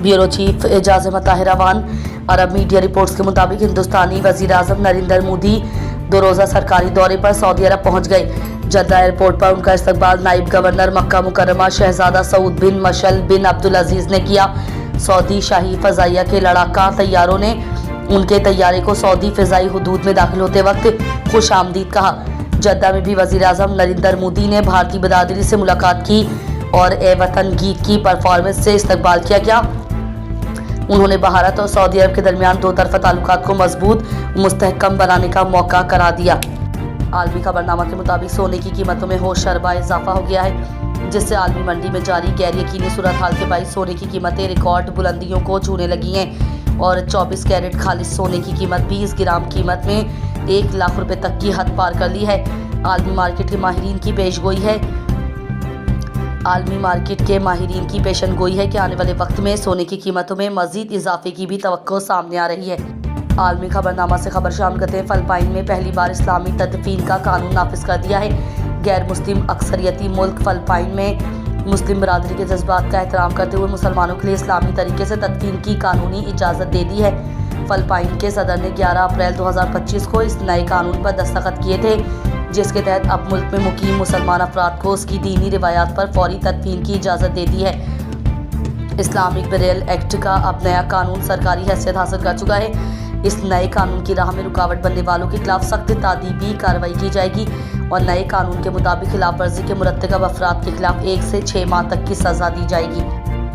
Bureau chief Ejaz Ahmed Tahirawan. अरब media reports के मुताबिक हिंदुस्तानी वजीर आजम नरेंद्र मोदी 2 रोज़ा सरकारी दौरे पर सऊदी अरब पहुंच गए। जद्दा एयरपोर्ट पर उनका इस्तकबाल नायब गवर्नर मक्का मुकर्रमा शहजादा सऊद बिन मशल बिन अब्दुल अजीज ने किया। सऊदी शाही फ़ज़ाइया के लड़ाका तैयारों ने उनके तैयारे को सऊदी फ़िज़ाई हुदूद में दाखिल होते वक्त खुश आमदीद कहा। जद्दा में भी वज़ीर आज़म नरेंद्र मोदी ने भारतीय बिरादरी से मुलाकात की और ए वतन गीत की परफॉर्मेंस से इस्तकबाल किया गया। उन्होंने भारत और सऊदी अरब के दरमियान 2 तरफ़ा ताल्लुकात को मजबूत मुस्तहकम बनाने का मौका करार दिया। आलमी खबरनामा के मुताबिक सोने की कीमतों में होशरबा इजाफा हो गया है, जिससे आलमी मंडी में जारी गैर यकीनी सूरत हाल के बाईस सोने की कीमतें रिकॉर्ड बुलंदियों को छूने लगी हैं और 24 कैरेट खालिस सोने की कीमत 20 ग्राम कीमत में 1 लाख रुपए तक की हद पार कर ली है। आलमी मार्केट के माहिरीन की पेशनगोई है कि आने वाले वक्त में सोने की कीमतों में मजीद इजाफे की भी तवक्को सामने आ रही है। आलमी खबरनामा से खबर शामिल करते हैं, फ़िलिपाइन में पहली बार इस्लामी तदफीन का कानून नाफिज कर दिया है। गैर मुस्लिम अक्सरियती मुल्क फ़िलिपाइन में मुस्लिम बरादरी के जज्बात का एहतराम करते हुए मुसलमानों के लिए इस्लामी तरीके से तदफीन की कानूनी इजाज़त दे दी है। फ़िलिपाइन के सदर ने 11 अप्रैल 2025 को इस नए कानून पर दस्तखत किए थे, जिसके तहत अब मुल्क में मुकीम मुसलमान अफराद को उसकी दीनी रिवायात पर फौरी तदफीन की इजाज़त दे दी है। इस्लामिक बेरियल एक्ट का अब नया कानून सरकारी हैसियत हासिल कर चुका है। इस नए कानून की राह में रुकावट बनने वालों के खिलाफ सख्त तादीबी कार्रवाई की जाएगी और नए कानून के मुताबिक खिलाफ वर्जी के मुरतकब अफराद के खिलाफ 1 से 6 माह तक की सज़ा दी जाएगी।